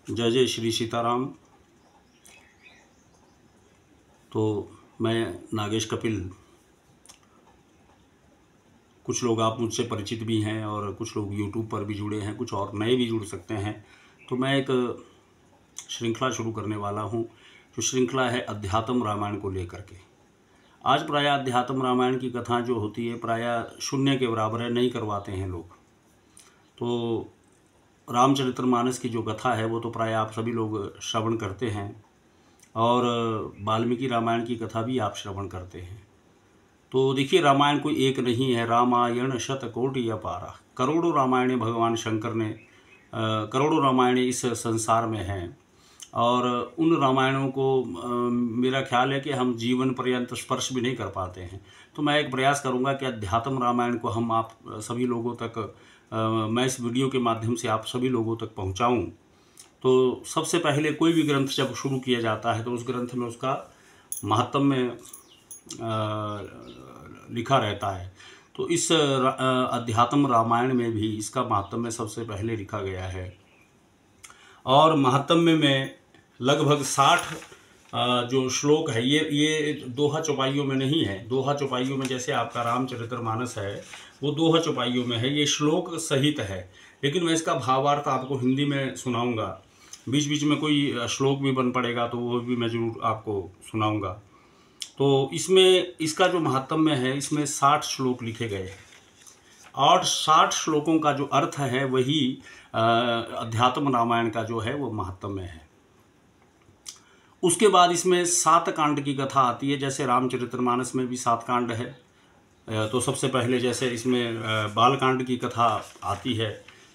जय जय श्री सीताराम। तो मैं नागेश कपिल, कुछ लोग आप मुझसे परिचित भी हैं और कुछ लोग यूट्यूब पर भी जुड़े हैं, कुछ और नए भी जुड़ सकते हैं। तो मैं एक श्रृंखला शुरू करने वाला हूं, जो श्रृंखला है अध्यात्म रामायण को लेकर के। आज प्रायः अध्यात्म रामायण की कथा जो होती है प्रायः शून्य के बराबर है, नहीं करवाते हैं लोग। तो रामचरितमानस की जो कथा है वो तो प्रायः आप सभी लोग श्रवण करते हैं, और वाल्मीकि रामायण की कथा भी आप श्रवण करते हैं। तो देखिए, रामायण कोई एक नहीं है, रामायण शतकोटि अपारा। करोड़ों रामायण भगवान शंकर ने करोड़ों रामायण इस संसार में हैं, और उन रामायणों को मेरा ख्याल है कि हम जीवन पर्यंत स्पर्श भी नहीं कर पाते हैं। तो मैं एक प्रयास करूंगा कि अध्यात्म रामायण को हम आप सभी लोगों तक मैं इस वीडियो के माध्यम से आप सभी लोगों तक पहुंचाऊं। तो सबसे पहले कोई भी ग्रंथ जब शुरू किया जाता है तो उस ग्रंथ में उसका महात्म्य लिखा रहता है। तो इस अध्यात्म रामायण में भी इसका महात्म्य सबसे पहले लिखा गया है, और महात्म्य में लगभग 60 जो श्लोक है, ये दोहा चौपाइयों में नहीं है। दोहा चौपाइयों में जैसे आपका रामचरितमानस है वो दोहा चौपाइयों में है, ये श्लोक सहित है। लेकिन मैं इसका भावार्थ आपको हिंदी में सुनाऊंगा। बीच बीच में कोई श्लोक भी बन पड़ेगा तो वो भी मैं जरूर आपको सुनाऊंगा। तो इसमें इसका जो महात्म्य है, इसमें 60 श्लोक लिखे गए हैं, और 60 श्लोकों का जो अर्थ है वही अध्यात्म रामायण का जो है वो महात्म्य है। उसके बाद इसमें 7 कांड की कथा आती है। जैसे रामचरितमानस में भी 7 कांड है, तो सबसे पहले जैसे इसमें बालकांड की कथा आती है।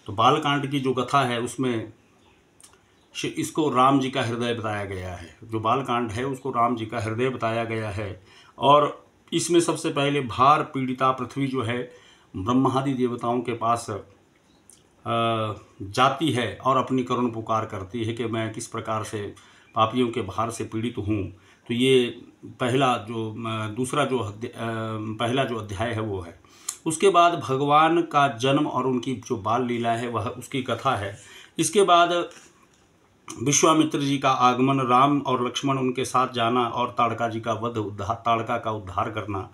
तो बालकांड की जो कथा है उसमें इसको राम जी का हृदय बताया गया है। जो बालकांड है उसको राम जी का हृदय बताया गया है, और इसमें सबसे पहले भार पीड़िता पृथ्वी जो है ब्रह्मादि देवताओं के पास जाती है और अपनी करुण पुकार करती है कि मैं किस प्रकार से पापियों के भार से पीड़ित हूँ। तो ये पहला जो अध्याय है वो है। उसके बाद भगवान का जन्म और उनकी जो बाल लीला है वह उसकी कथा है। इसके बाद विश्वामित्र जी का आगमन, राम और लक्ष्मण उनके साथ जाना, और ताड़का जी का वध, ताड़का का उद्धार करना,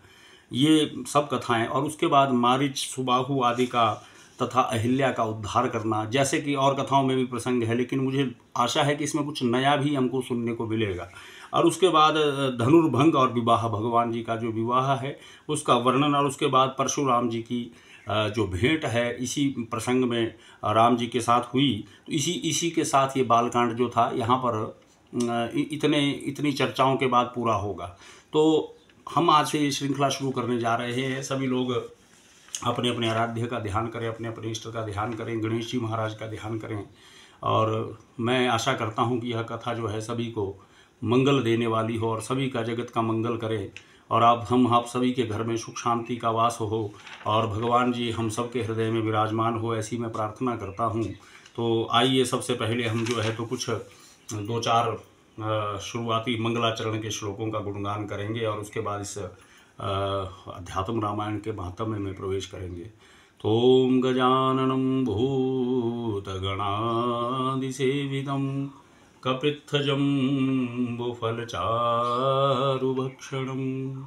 ये सब कथाएं। और उसके बाद मारीच, सुबाहु आदि का तथा अहिल्या का उद्धार करना, जैसे कि और कथाओं में भी प्रसंग है, लेकिन मुझे आशा है कि इसमें कुछ नया भी हमको सुनने को मिलेगा। और उसके बाद धनुर्भंग और विवाह, भगवान जी का जो विवाह है उसका वर्णन, और उसके बाद परशुराम जी की जो भेंट है इसी प्रसंग में राम जी के साथ हुई। तो इसी के साथ ये बालकांड जो था यहाँ पर इतनी चर्चाओं के बाद पूरा होगा। तो हम आज से ये श्रृंखला शुरू करने जा रहे हैं। सभी लोग अपने अपने आराध्य का ध्यान करें, अपने अपने इष्ट का ध्यान करें, गणेश जी महाराज का ध्यान करें। और मैं आशा करता हूँ कि यह कथा जो है सभी को मंगल देने वाली हो और सभी का जगत का मंगल करे, और आप सभी के घर में सुख शांति का वास हो, और भगवान जी हम सब के हृदय में विराजमान हो, ऐसी मैं प्रार्थना करता हूँ। तो आइए सबसे पहले हम जो है तो कुछ 2-4 शुरुआती मंगलाचरण के श्लोकों का गुणगान करेंगे, और उसके बाद इस अध्यात्म रामायण के महात्म्य में प्रवेश करेंगे। तो ओम गजाननं भूतगणादिसेवितं कपित्थजम्बुफलचारुभक्षणम्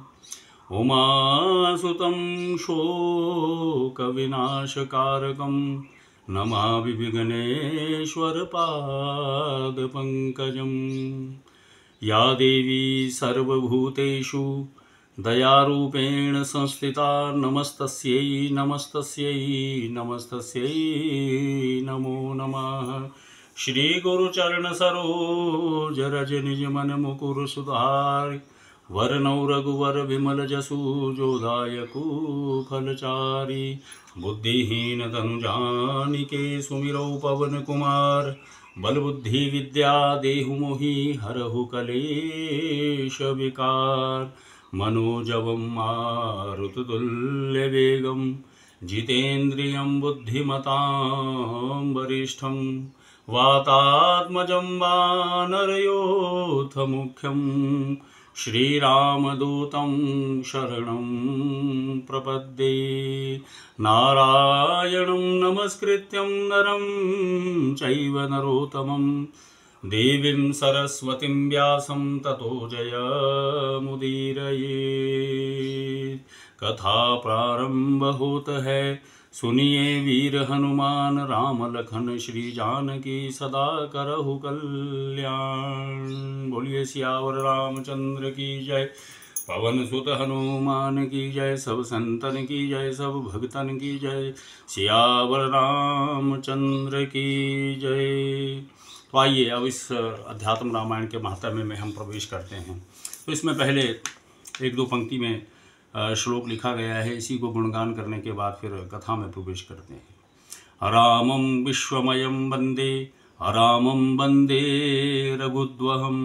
उमासुतं शोकविनाशकारकं नमामि विघ्नेश्वरपादपङ्कजम्। या देवी सर्वभूतेषु दयारूपेण संस्थिता नमस्तस्यै नमस्तस्यै नमस्तस्यै नमो नमः। श्री गुरुचरण सरोज रज निज मन मुकुर सुधारि वरनौ रघुवर विमल जसु जो दायकु फलचारि। बुद्धिहीन तनु जानिके सुमिरौ पवन कुमार बल बुद्धि विद्या देहु मोहि हरहु कलेश विकार। मनोजवं मारुततुल्यवेगं जितेन्द्रियं बुद्धिमतां वरिष्ठं वातात्मजं वानरयोऽथ मुख्यं श्रीरामदूतं शरणं प्रपद्ये। नारायणं नमस्कृत्यं नरं चैव नरोत्तमं देवीं सरस्वतीं व्यासं ततो जयमुदीरयेत्। कथा प्रारंभ होत है, सुनिए वीर हनुमान, राम लखन श्री जानकी सदा करहु कल्याण। बोलिए सियावर रामचंद्र की जय, पवन सुत हनुमान की जय, सब संतन की जय, सब भक्तन की जय, सियावर रामचंद्र की जय। तो आइए अब इस अध्यात्म रामायण के महात्म्य में हम प्रवेश करते हैं। तो इसमें पहले एक दो पंक्ति में श्लोक लिखा गया है, इसी को गुणगान करने के बाद फिर कथा में प्रवेश करते हैं। रामं विश्वमयं वन्दे, रामं वन्दे रघुद्वहं,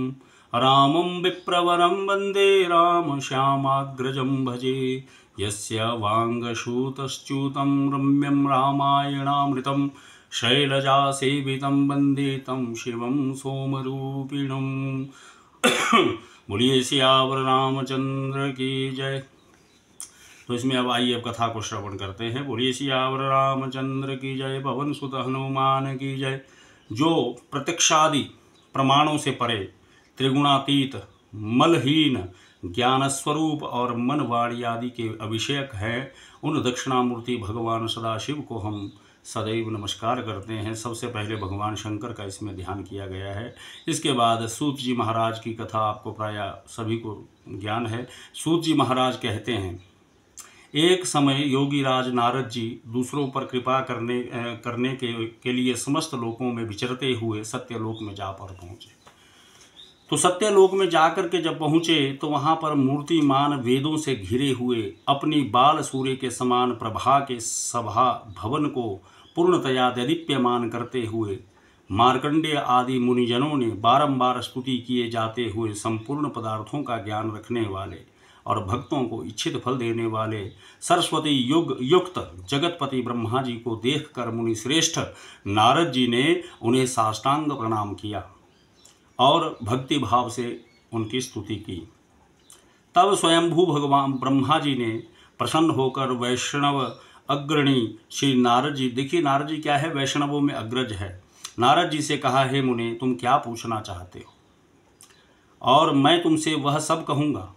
रामं विप्रवरं वन्दे, राम श्यामाग्रजं भजे। यस्य वाङ्गशूतश्च्युतं रम्यं रामायणामृतं, शैलजासेवितं वन्दे तं शिवं सोमरूपिणं। बोलिए सियावर रामचंद्र की जय। तो इसमें अब आइए अब कथा को श्रवण करते हैं। बोलिए सियावर रामचंद्र की जय, पवन सुत हनुमान की जय। जो प्रत्यक्षादि प्रमाणों से परे, त्रिगुणातीत, मलहीन, ज्ञान स्वरूप और मन वाणी आदि के अभिषेक हैं, उन दक्षिणामूर्ति भगवान सदाशिव को हम सदैव नमस्कार करते हैं। सबसे पहले भगवान शंकर का इसमें ध्यान किया गया है। इसके बाद सूत जी महाराज की कथा आपको प्रायः सभी को ज्ञान है। सूत जी महाराज कहते हैं, एक समय योगी राज नारद जी दूसरों पर कृपा करने के लिए समस्त लोकों में विचरते हुए सत्यलोक में जा पर पहुँचे। तो सत्यलोक में जाकर के जब पहुँचे तो वहाँ पर मूर्तिमान वेदों से घिरे हुए अपनी बाल सूर्य के समान प्रभा के सभा भवन को पूर्णतया दैदीप्यमान करते हुए मार्कंडेय आदि मुनिजनों ने बारंबार स्तुति किए जाते हुए संपूर्ण पदार्थों का ज्ञान रखने वाले और भक्तों को इच्छित फल देने वाले सरस्वती युक्त जगतपति ब्रह्मा जी को देखकर मुनि श्रेष्ठ नारद जी ने उन्हें साष्टांग प्रणाम किया और भक्ति भाव से उनकी स्तुति की। तब स्वयंभू भगवान ब्रह्मा जी ने प्रसन्न होकर वैष्णव अग्रणी श्री नारद जी, देखिए नारद जी क्या है, वैष्णवों में अग्रज है, नारद जी से कहा, हे मुने तुम क्या पूछना चाहते हो और मैं तुमसे वह सब कहूँगा।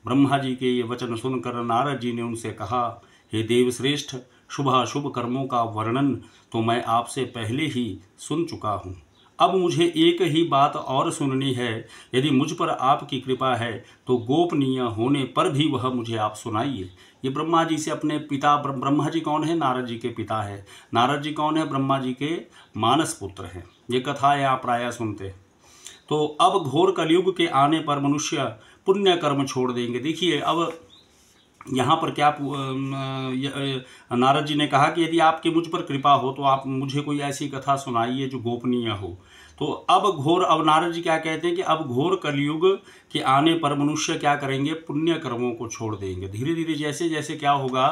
ब्रह्मा जी के ये वचन सुनकर नारद जी ने उनसे कहा, हे देवश्रेष्ठ, शुभाशुभ कर्मों का वर्णन तो मैं आपसे पहले ही सुन चुका हूँ। अब मुझे एक ही बात और सुननी है। यदि मुझ पर आपकी कृपा है तो गोपनीय होने पर भी वह मुझे आप सुनाइए। ये ब्रह्मा जी से अपने पिता, ब्रह्मा जी कौन है, नारद जी के पिता है। नारद जी कौन है, ब्रह्मा जी के मानस पुत्र हैं। ये कथाएं आप प्रायः सुनते हैं। तो अब घोर कलयुग के आने पर मनुष्य पुण्य कर्म छोड़ देंगे। देखिए अब यहाँ पर क्या नारद जी ने कहा कि यदि आपकी मुझ पर कृपा हो तो आप मुझे कोई ऐसी कथा सुनाइए जो गोपनीय हो। तो अब नारद जी क्या कहते हैं कि अब घोर कलयुग के आने पर मनुष्य क्या करेंगे, पुण्य कर्मों को छोड़ देंगे। धीरे धीरे जैसे जैसे क्या होगा,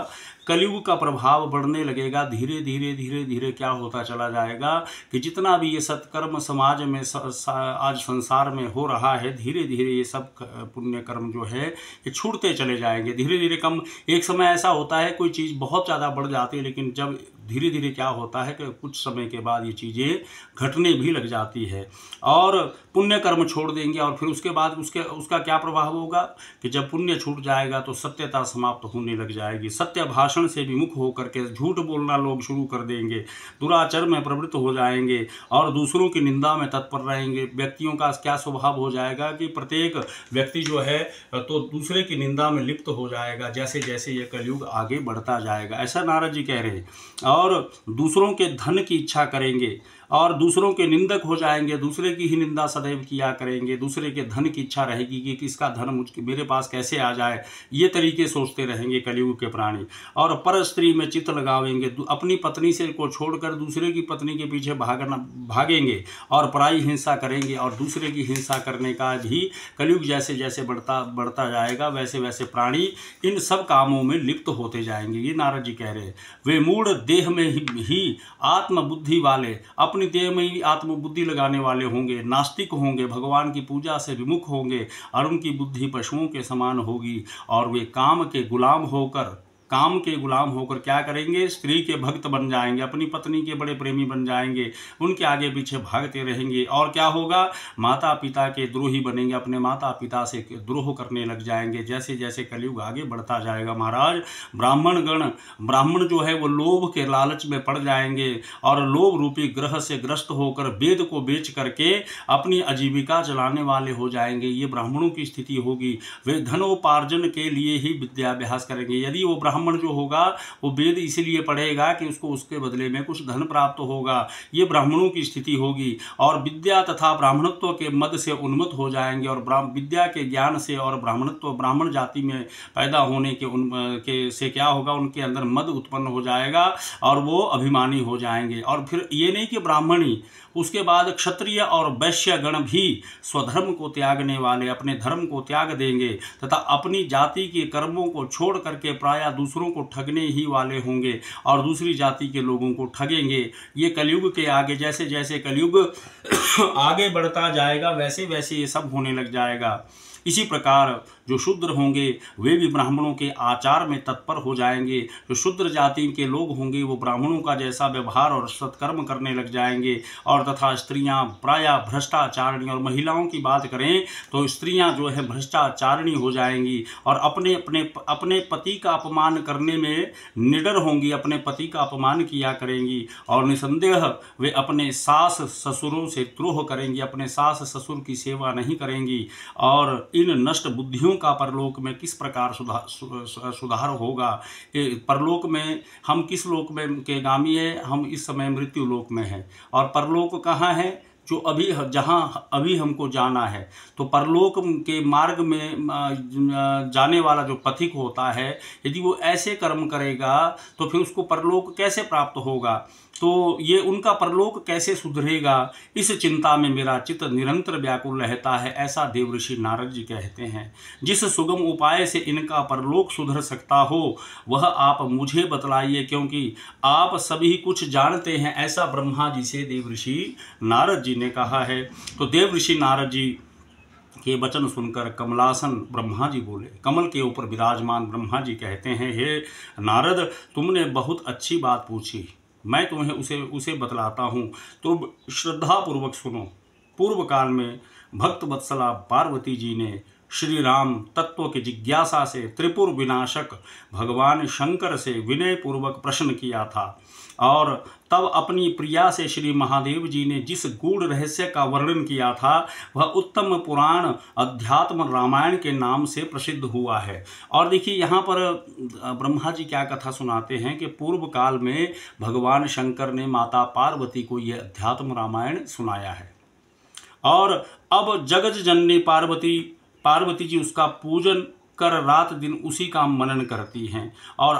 कलयुग का प्रभाव बढ़ने लगेगा। धीरे धीरे क्या होता चला जाएगा कि जितना भी ये सत्कर्म समाज में आज संसार में हो रहा है, धीरे धीरे ये सब पुण्य कर्म जो है ये छूटते चले जाएंगे। धीरे धीरे कम, एक समय ऐसा होता है कोई चीज़ बहुत ज़्यादा बढ़ जाती है, लेकिन जब धीरे धीरे क्या होता है कि कुछ समय के बाद ये चीज़ें घटने भी लग जाती है और पुण्य कर्म छोड़ देंगे। और फिर उसके बाद उसका क्या प्रभाव होगा कि जब पुण्य छूट जाएगा तो सत्यता समाप्त होने लग जाएगी। सत्य भाषण से विमुख होकर के झूठ बोलना लोग शुरू कर देंगे, दुराचर में प्रवृत्त हो जाएंगे और दूसरों की निंदा में तत्पर रहेंगे। व्यक्तियों का क्या स्वभाव हो जाएगा कि प्रत्येक व्यक्ति जो है तो दूसरे की निंदा में लिप्त हो जाएगा जैसे जैसे ये कलयुग आगे बढ़ता जाएगा। ऐसा नारद जी कह रहे हैं। और दूसरों के धन की इच्छा करेंगे और दूसरों के निंदक हो जाएंगे, दूसरे की ही निंदा सदैव किया करेंगे, दूसरे के धन की इच्छा रहेगी कि किसका धन मेरे पास कैसे आ जाए, ये तरीके सोचते रहेंगे कलयुग के प्राणी। और पर स्त्री में चित्त लगावेंगे, अपनी पत्नी से को छोड़कर दूसरे की पत्नी के पीछे भागेंगे और पराई हिंसा करेंगे और दूसरे की हिंसा करने का भी कलयुग जैसे जैसे बढ़ता जाएगा वैसे वैसे प्राणी इन सब कामों में लिप्त होते जाएंगे। ये नारद जी कह रहे हैं। वे मूढ़ देह में ही आत्मबुद्धि वाले अपनी अपनी देह में ही आत्मबुद्धि लगाने वाले होंगे, नास्तिक होंगे, भगवान की पूजा से विमुख होंगे और उनकी बुद्धि पशुओं के समान होगी और वे काम के गुलाम होकर क्या करेंगे, स्त्री के भक्त बन जाएंगे, अपनी पत्नी के बड़े प्रेमी बन जाएंगे, उनके आगे पीछे भागते रहेंगे और क्या होगा, माता पिता के द्रोही बनेंगे, अपने माता पिता से द्रोह करने लग जाएंगे। जैसे जैसे कलयुग आगे बढ़ता जाएगा महाराज, ब्राह्मण जो है वो लोभ के लालच में पड़ जाएंगे और लोभ रूपी ग्रह से ग्रस्त होकर वेद को बेच करके अपनी आजीविका चलाने वाले हो जाएंगे। ये ब्राह्मणों की स्थिति होगी। वे धनोपार्जन के लिए ही विद्याभ्यास करेंगे। यदि वो ब्राह्मण जो होगा वो वेद इसलिए पढ़ेगा कि उसको उसके बदले में कुछ धन प्राप्त होगा। ये ब्राह्मणों की स्थिति होगी और विद्या तथा ब्राह्मणत्व के मद से उन्मत्त हो जाएंगे और विद्या के ज्ञान से और ब्राह्मण जाति में पैदा होने के से क्या होगा, उनके अंदर मद उत्पन्न हो जाएगा और वो अभिमानी हो जाएंगे। और फिर ये नहीं कि ब्राह्मणी, उसके बाद क्षत्रिय और वैश्य गण भी स्वधर्म को त्यागने वाले अपने धर्म को त्याग देंगे तथा अपनी जाति के कर्मों को छोड़ करके प्रायः दूसरों को ठगने ही वाले होंगे और दूसरी जाति के लोगों को ठगेंगे। ये कलयुग के आगे जैसे जैसे कलयुग आगे बढ़ता जाएगा वैसे वैसे ये सब होने लग जाएगा। इसी प्रकार जो शूद्र होंगे वे भी ब्राह्मणों के आचार में तत्पर हो जाएंगे। जो शूद्र जाति के लोग होंगे वो ब्राह्मणों का जैसा व्यवहार और सत्कर्म करने लग जाएंगे और तथा स्त्रियां प्रायः भ्रष्टाचारिणी, और महिलाओं की बात करें तो स्त्रियां जो है भ्रष्टाचारिणी हो जाएंगी और अपने पति का अपमान करने में निडर होंगी, अपने पति का अपमान किया करेंगी और निसंदेह वे अपने सास ससुरों से द्रोह करेंगी, अपने सास ससुर की सेवा नहीं करेंगी। और इन नष्ट बुद्धियों का परलोक में किस प्रकार सुधार होगा। परलोक में हम किस लोक में के गामी है, हम इस समय मृत्यु लोक में हैं और परलोक कहाँ है, जो अभी जहाँ अभी हमको जाना है। तो परलोक के मार्ग में जाने वाला जो पथिक होता है, यदि वो ऐसे कर्म करेगा तो फिर उसको परलोक कैसे प्राप्त होगा, तो ये उनका परलोक कैसे सुधरेगा, इस चिंता में मेरा चित्त निरंतर व्याकुल रहता है, ऐसा देवऋषि नारद जी कहते हैं। जिस सुगम उपाय से इनका परलोक सुधर सकता हो वह आप मुझे बतलाइए, क्योंकि आप सभी कुछ जानते हैं, ऐसा ब्रह्मा जी से देवऋषि नारद जी ने कहा है। तो देवऋषि नारद जी के वचन सुनकर कमलासन ब्रह्मा जी बोले। कमल के ऊपर विराजमान ब्रह्मा जी कहते हैं, हे नारद, तुमने बहुत अच्छी बात पूछी, मैं तुम्हें उसे बतलाता हूँ, तो श्रद्धापूर्वक सुनो। पूर्व काल में भक्त वत्सला पार्वती जी ने श्री राम तत्व की जिज्ञासा से त्रिपुर विनाशक भगवान शंकर से विनय पूर्वक प्रश्न किया था और तब अपनी प्रिया से श्री महादेव जी ने जिस गूढ़ रहस्य का वर्णन किया था वह उत्तम पुराण अध्यात्म रामायण के नाम से प्रसिद्ध हुआ है। और देखिए यहाँ पर ब्रह्मा जी क्या कथा सुनाते हैं कि पूर्व काल में भगवान शंकर ने माता पार्वती को यह अध्यात्म रामायण सुनाया है और अब जगत जननी पार्वती जी उसका पूजन कर रात दिन उसी का मनन करती हैं और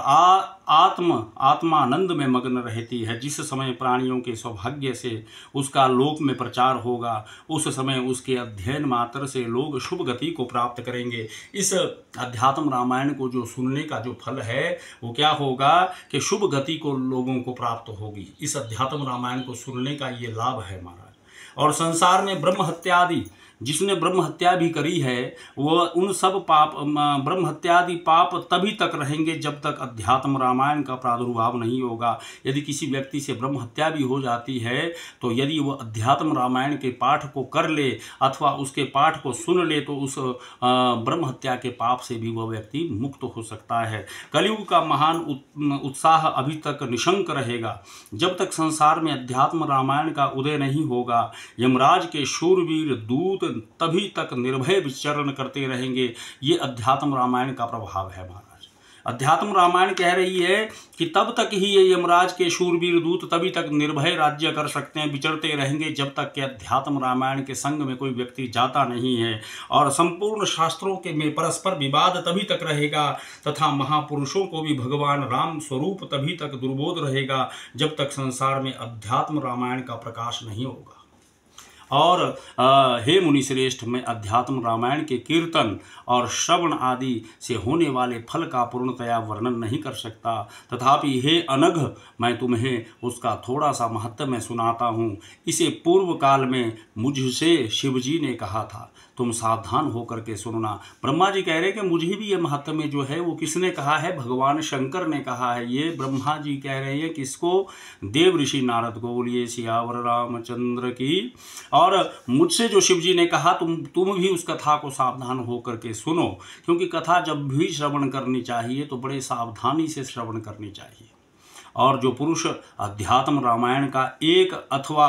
आत्मानंद में मग्न रहती है। जिस समय प्राणियों के सौभाग्य से उसका लोक में प्रचार होगा उस समय उसके अध्ययन मात्र से लोग शुभ गति को प्राप्त करेंगे। इस अध्यात्म रामायण को जो सुनने का जो फल है वो क्या होगा कि शुभ गति को लोगों को प्राप्त होगी। इस अध्यात्म रामायण को सुनने का ये लाभ है महाराज। और संसार में ब्रह्म हत्या आदि जिसने ब्रह्म हत्या भी करी है वह उन सब ब्रह्म हत्यादि पाप तभी तक रहेंगे जब तक अध्यात्म रामायण का प्रादुर्भाव नहीं होगा। यदि किसी व्यक्ति से ब्रह्म हत्या भी हो जाती है तो यदि वह अध्यात्म रामायण के पाठ को कर ले अथवा उसके पाठ को सुन ले तो उस ब्रह्म हत्या के पाप से भी वह व्यक्ति मुक्त हो सकता है। कलयुग का महान उत्साह अभी तक निशंक रहेगा जब तक संसार में अध्यात्म रामायण का उदय नहीं होगा। यमराज के शूरवीर दूत तभी तक निर्भय विचरण करते रहेंगे। ये अध्यात्म रामायण का प्रभाव है महाराज। अध्यात्म रामायण कह रही है कि तब तक ही ये यमराज के शूरवीर दूत तभी तक निर्भय राज्य कर सकते हैं, विचरते रहेंगे जब तक कि अध्यात्म रामायण के संग में कोई व्यक्ति जाता नहीं है। और संपूर्ण शास्त्रों के में परस्पर विवाद तभी तक रहेगा तथा महापुरुषों को भी भगवान राम स्वरूप तभी तक दुर्बोध रहेगा जब तक संसार में अध्यात्म रामायण का प्रकाश नहीं होगा। और हे मुनि श्रेष्ठ, मैं अध्यात्म रामायण के कीर्तन और श्रवण आदि से होने वाले फल का पूर्णतया वर्णन नहीं कर सकता, तथापि हे अनघ, मैं तुम्हें उसका थोड़ा सा महत्व में सुनाता हूँ। इसे पूर्व काल में मुझसे शिवजी ने कहा था, तुम सावधान होकर के सुनना। ब्रह्मा जी कह रहे कि मुझे भी ये महत्व में जो है वो किसने कहा है? भगवान शंकर ने कहा है। ये ब्रह्मा जी कह रहे हैं किसको? देव ऋषि नारद को। बोलिए सियावर रामचंद्र की। और मुझसे जो शिव जी ने कहा तुम भी उस कथा को सावधान होकर के सुनो, क्योंकि कथा जब भी श्रवण करनी चाहिए तो बड़े सावधानी से श्रवण करनी चाहिए। और जो पुरुष अध्यात्म रामायण का एक अथवा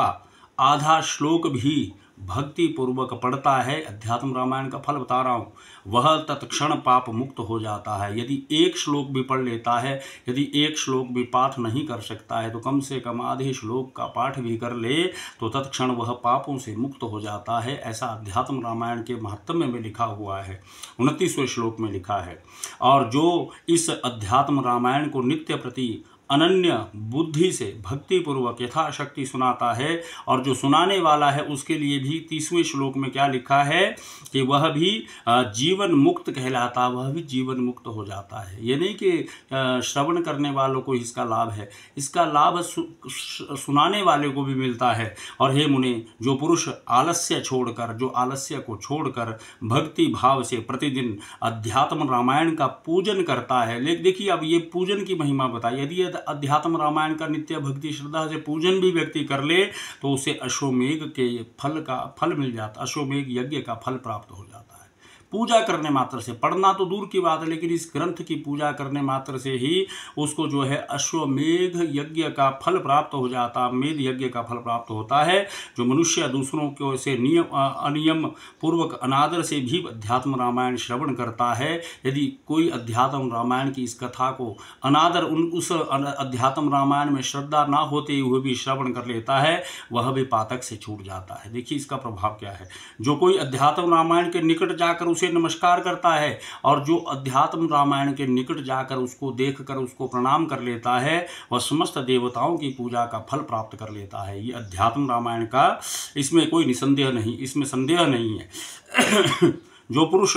आधा श्लोक भी भक्ति पूर्वक पढ़ता है, अध्यात्म रामायण का फल बता रहा हूँ, वह तत्क्षण पाप मुक्त हो जाता है। यदि एक श्लोक भी पढ़ लेता है, यदि एक श्लोक भी पाठ नहीं कर सकता है तो कम से कम आधे श्लोक का पाठ भी कर ले तो तत्क्षण वह पापों से मुक्त हो जाता है। ऐसा अध्यात्म रामायण के महात्म्य में लिखा हुआ है, 29वें श्लोक में लिखा है। और जो इस अध्यात्म रामायण को नित्य प्रति अनन्य बुद्धि से भक्ति पूर्वक यथाशक्ति सुनाता है, और जो सुनाने वाला है उसके लिए भी 30वें श्लोक में क्या लिखा है कि वह भी जीवन मुक्त कहलाता, वह भी जीवन मुक्त हो जाता है। ये नहीं कि श्रवण करने वालों को इसका लाभ है, इसका लाभ सुनाने वाले को भी मिलता है। और हे मुनि, जो पुरुष आलस्य छोड़कर, जो आलस्य को छोड़कर भक्ति भाव से प्रतिदिन अध्यात्म रामायण का पूजन करता है। लेकिन देखिए अब ये पूजन की महिमा बताई। यदि अध्यात्म रामायण का नित्य भक्ति श्रद्धा से पूजन भी व्यक्ति कर ले तो उसे अश्वमेघ के फल मिल जाता, अश्वमेघ यज्ञ का फल प्राप्त हो जाता है। पूजा करने मात्र से, पढ़ना तो दूर की बात है, लेकिन इस ग्रंथ की पूजा करने मात्र से ही उसको जो है अश्वमेघ यज्ञ का फल प्राप्त हो जाता, मेध यज्ञ का फल प्राप्त होता है। जो मनुष्य दूसरों को से अनियम पूर्वक अनादर से भी अध्यात्म रामायण श्रवण करता है, यदि कोई अध्यात्म रामायण की इस कथा को अनादर उस अध्यात्म रामायण में श्रद्धा ना होते हुए भी श्रवण कर लेता है, वह भी पातक से छूट जाता है। देखिए इसका प्रभाव क्या है। जो कोई अध्यात्म रामायण के निकट जाकर उसे नमस्कार करता है और जो अध्यात्म रामायण के निकट जाकर उसको देखकर उसको प्रणाम कर लेता है, वह समस्त देवताओं की पूजा का फल प्राप्त कर लेता है। ये अध्यात्म रामायण का, इसमें कोई निसंदेह नहीं, इसमें संदेह नहीं है। जो पुरुष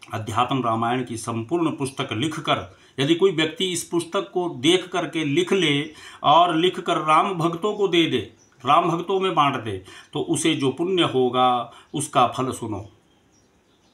अध्यात्म रामायण की संपूर्ण पुस्तक लिखकर, यदि कोई व्यक्ति इस पुस्तक को देख करके लिख ले और लिखकर राम भक्तों को दे दे, राम भक्तों में बांट दे, तो उसे जो पुण्य होगा उसका फल सुनो।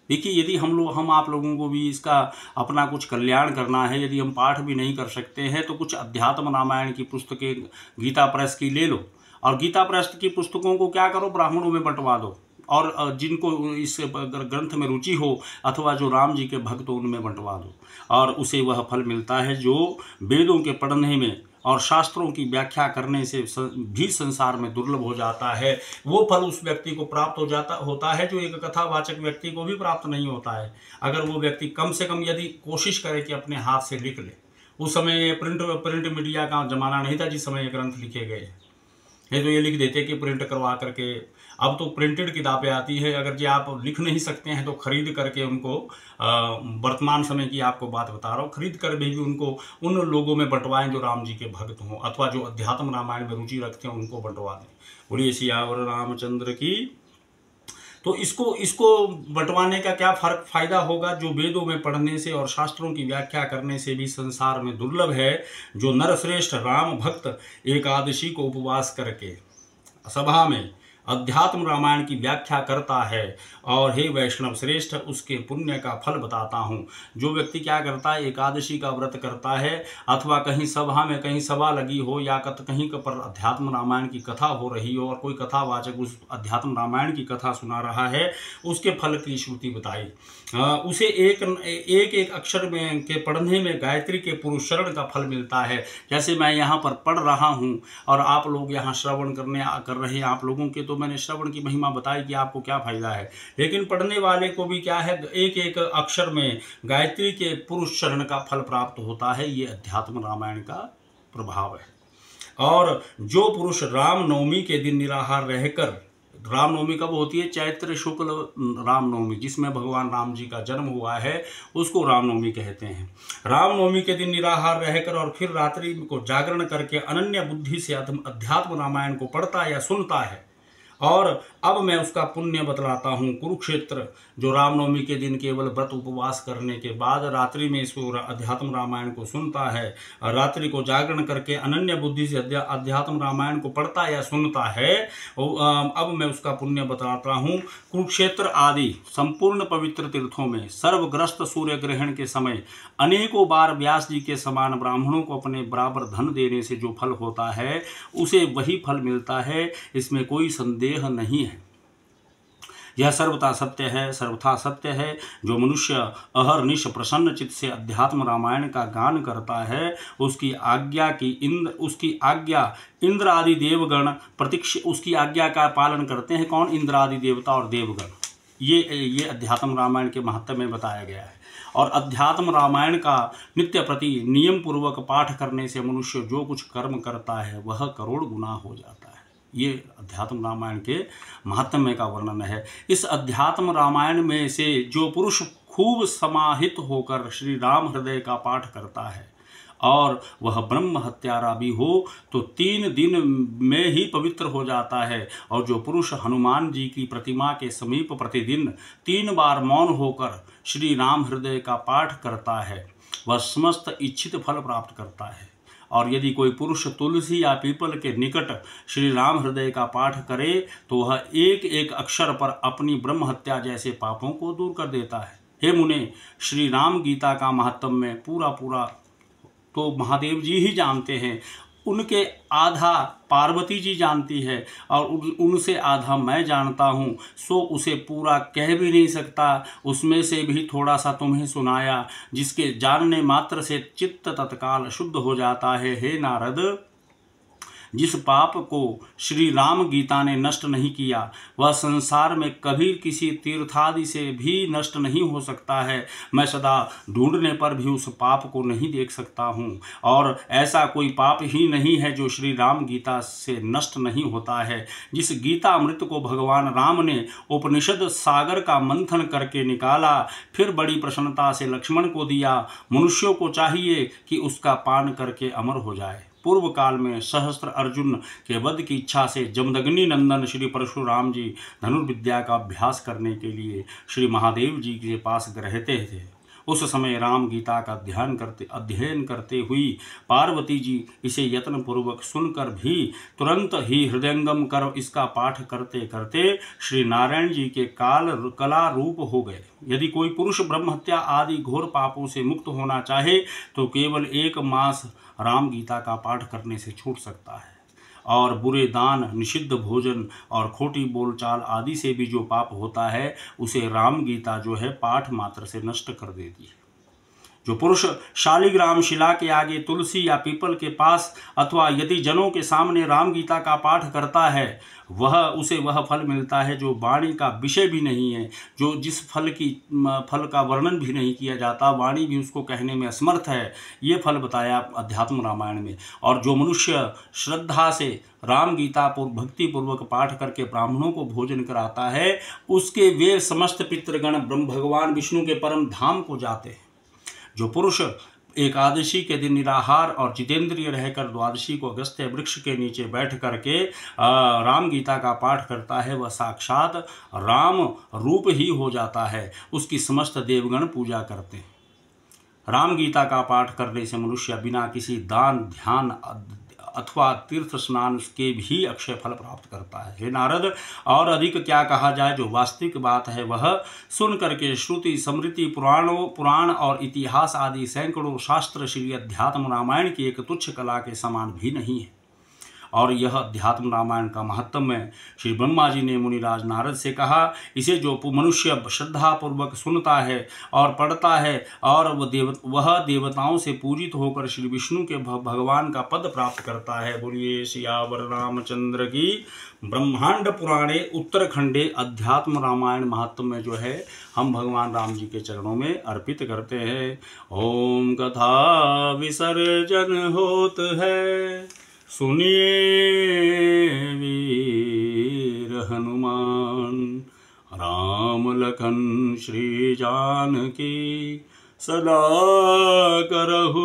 देखिए यदि हम आप लोगों को भी इसका अपना कुछ कल्याण करना है, यदि हम पाठ भी नहीं कर सकते हैं तो कुछ अध्यात्म रामायण की पुस्तकें गीता प्रेस की ले लो, और गीता प्रेस की पुस्तकों को क्या करो, ब्राह्मणों में बंटवा दो, और जिनको इस ग्रंथ में रुचि हो अथवा जो राम जी के भक्त हो उनमें बंटवा दो, और उसे वह फल मिलता है जो वेदों के पढ़ने में और शास्त्रों की व्याख्या करने से भी संसार में दुर्लभ हो जाता है। वो फल उस व्यक्ति को प्राप्त होता है जो एक कथावाचक व्यक्ति को भी प्राप्त नहीं होता है। अगर वो व्यक्ति कम से कम यदि कोशिश करे कि अपने हाथ से लिख ले। उस समय प्रिंट मीडिया का जमाना नहीं था जिस समय ये ग्रंथ लिखे गए, नहीं तो ये लिख देते कि प्रिंट करवा करके। अब तो प्रिंटेड किताबें आती है, अगर जी आप लिख नहीं सकते हैं तो खरीद करके उनको, वर्तमान समय की आपको बात बता रहा हूँ, खरीद कर भी उनको उन लोगों में बंटवाएं जो राम जी के भक्त हों अथवा जो अध्यात्म रामायण में रुचि रखते हैं उनको बंटवा दें। बोलिए सियावर रामचंद्र की। तो इसको बंटवाने का क्या फायदा होगा, जो वेदों में पढ़ने से और शास्त्रों की व्याख्या करने से भी संसार में दुर्लभ है। जो नरश्रेष्ठ राम भक्त एकादशी को उपवास करके सभा में अध्यात्म रामायण की व्याख्या करता है, और हे वैष्णव श्रेष्ठ, उसके पुण्य का फल बताता हूँ। जो व्यक्ति क्या करता है, एकादशी का व्रत करता है अथवा कहीं सभा में, कहीं सभा लगी हो या कहीं पर अध्यात्म रामायण की कथा हो रही हो और कोई कथावाचक उस अध्यात्म रामायण की कथा सुना रहा है, उसके फल की श्रुति बताई। उसे एक अक्षर में के पढ़ने में गायत्री के पुरुषरण का फल मिलता है। जैसे मैं यहाँ पर पढ़ रहा हूँ और आप लोग यहाँ श्रवण कर रहे हैं, आप लोगों के तो मैंने श्रवण की महिमा बताई कि आपको क्या फायदा है, लेकिन पढ़ने वाले को भी क्या है, एक अक्षर में गायत्री के पुरुष चरण का फल प्राप्त होता है। ये अध्यात्म रामायण का प्रभाव है। और जो पुरुष रामनवमी के दिन निराहार रहकर, रामनवमी कब होती है, चैत्र शुक्ल रामनवमी, जिसमें भगवान राम जी का जन्म हुआ है, उसको रामनवमी कहते हैं। रामनवमी के दिन निराहार रहकर और फिर रात्रि को जागरण करके अनन्य बुद्धि से अध्यात्म रामायण को पढ़ता या सुनता है, और अब मैं उसका पुण्य बतलाता हूँ। कुरुक्षेत्र जो रामनवमी के दिन केवल व्रत उपवास करने के बाद रात्रि में इस अध्यात्म रामायण को सुनता है, रात्रि को जागरण करके अनन्य बुद्धि से अध्यात्म रामायण को पढ़ता या सुनता है, अब मैं उसका पुण्य बतलाता हूँ। कुरुक्षेत्र आदि संपूर्ण पवित्र तीर्थों में सर्वग्रस्त सूर्य ग्रहण के समय अनेकों बार व्यास जी के समान ब्राह्मणों को अपने बराबर धन देने से जो फल होता है उसे वही फल मिलता है, इसमें कोई संदेह नहीं है। यह सर्वथा सत्य है, सर्वथा सत्य है। जो मनुष्य अहर्निश प्रसन्न चित्त से अध्यात्म रामायण का गान करता है उसकी आज्ञा इंद्र आदि देवगण उसकी आज्ञा का पालन करते हैं। कौन? इंद्र आदि देवता और देवगण। ये अध्यात्म रामायण के महत्व में बताया गया है। और अध्यात्म रामायण का नित्य प्रति नियम पूर्वक पाठ करने से मनुष्य जो कुछ कर्म करता है वह करोड़ गुना हो जाता है। ये अध्यात्म रामायण के महात्म्य का वर्णन है। इस अध्यात्म रामायण में से जो पुरुष खूब समाहित होकर श्री राम हृदय का पाठ करता है और वह ब्रह्म हत्यारा भी हो तो 3 दिन में ही पवित्र हो जाता है। और जो पुरुष हनुमान जी की प्रतिमा के समीप प्रतिदिन 3 बार मौन होकर श्री राम हृदय का पाठ करता है वह समस्त इच्छित फल प्राप्त करता है। और यदि कोई पुरुष तुलसी या पीपल के निकट श्री राम हृदय का पाठ करे तो वह एक एक अक्षर पर अपनी ब्रह्म हत्या जैसे पापों को दूर कर देता है। हे मुने, श्री राम गीता का महात्म में पूरा तो महादेव जी ही जानते हैं, उनके आधा पार्वती जी जानती है और उनसे आधा मैं जानता हूँ, सो उसे पूरा कह भी नहीं सकता। उसमें से भी थोड़ा सा तुम्हें सुनाया, जिसके जानने मात्र से चित्त तत्काल शुद्ध हो जाता है। हे नारद, जिस पाप को श्री राम गीता ने नष्ट नहीं किया वह संसार में कभी किसी तीर्थादि से भी नष्ट नहीं हो सकता है। मैं सदा ढूंढने पर भी उस पाप को नहीं देख सकता हूँ और ऐसा कोई पाप ही नहीं है जो श्री राम गीता से नष्ट नहीं होता है। जिस गीता अमृत को भगवान राम ने उपनिषद सागर का मंथन करके निकाला, फिर बड़ी प्रसन्नता से लक्ष्मण को दिया, मनुष्यों को चाहिए कि उसका पान करके अमर हो जाए। पूर्व काल में सहस्त्र अर्जुन के वध की इच्छा से जमदग्नि नंदन श्री परशुराम जी धनुर्विद्या का अभ्यास करने के लिए श्री महादेव जी के पास रहते थे। उस समय राम गीता का अध्ययन करते हुई पार्वती जी इसे यत्न पूर्वक सुनकर भी तुरंत ही हृदयंगम कर इसका पाठ करते करते श्री नारायण जी के कला रूप हो गए। यदि कोई पुरुष ब्रह्म हत्या आदि घोर पापों से मुक्त होना चाहे तो केवल 1 मास राम गीता का पाठ करने से छूट सकता है। और बुरे दान, निषिद्ध भोजन और खोटी बोलचाल आदि से भी जो पाप होता है उसे राम गीता जो है पाठ मात्र से नष्ट कर देती है। जो पुरुष शालिग्राम शिला के आगे, तुलसी या पीपल के पास अथवा यदि जनों के सामने राम गीता का पाठ करता है उसे वह फल मिलता है जो वाणी का विषय भी नहीं है, जो जिस फल का वर्णन भी नहीं किया जाता, वाणी भी उसको कहने में असमर्थ है। ये फल बताया अध्यात्म रामायण में। और जो मनुष्य श्रद्धा से राम गीता भक्ति पूर्वक पाठ करके ब्राह्मणों को भोजन कराता है उसके वे समस्त पितृगण ब्रह्म भगवान विष्णु के परम धाम को जाते हैं। जो पुरुष एकादशी के दिन निराहार और जितेंद्रिय रहकर द्वादशी को अगस्त्य वृक्ष के नीचे बैठ करके राम गीता का पाठ करता है वह साक्षात राम रूप ही हो जाता है। उसकी समस्त देवगण पूजा करते हैं। राम गीता का पाठ करने से मनुष्य बिना किसी दान, ध्यान अथवा तीर्थ स्नान के भी अक्षय फल प्राप्त करता है। हे नारद, और अधिक क्या कहा जाए, जो वास्तविक बात है वह सुन करके श्रुति, स्मृति, पुराण और इतिहास आदि सैकड़ों शास्त्र श्री अध्यात्म रामायण की एक तुच्छ कला के समान भी नहीं है। और यह अध्यात्म रामायण का महत्व है। श्री ब्रह्मा जी ने मुनिराज नारद से कहा, इसे जो मनुष्य श्रद्धापूर्वक सुनता है और पढ़ता है और वह देवताओं से पूजित होकर श्री विष्णु के भगवान का पद प्राप्त करता है। बोलिए सियावर रामचंद्र की। ब्रह्मांड पुराणे उत्तरखंडे अध्यात्म रामायण महात्म में जो है हम भगवान राम जी के चरणों में अर्पित करते हैं। ओम कथा विसर्जन होत है, सुनिए वीर हनुमान, राम लखन श्री जानकी सदा करहु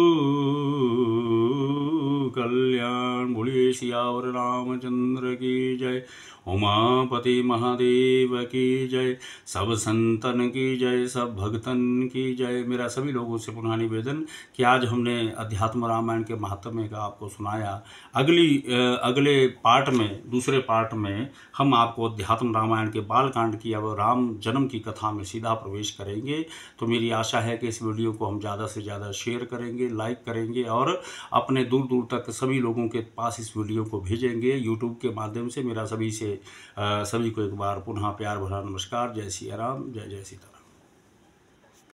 कल्याण। बोलिए सियावर रामचंद्र की जय। उमापति महादेव की जय। सब संतन की जय, सब भक्तन की जय। मेरा सभी लोगों से पुनः निवेदन कि आज हमने अध्यात्म रामायण के महात्म्य का आपको सुनाया। अगले पार्ट में, दूसरे पार्ट में हम आपको अध्यात्म रामायण के बालकांड की अब राम जन्म की कथा में सीधा प्रवेश करेंगे। तो मेरी आशा है कि इस वीडियो को हम ज़्यादा से ज़्यादा शेयर करेंगे, लाइक करेंगे और अपने दूर दूर तक सभी लोगों के पास इस वीडियो को भेजेंगे यूट्यूब के माध्यम से। मेरा सभी को एक बार पुनः प्यार भरा नमस्कार। जय सिया राम, जय जय सीताराम।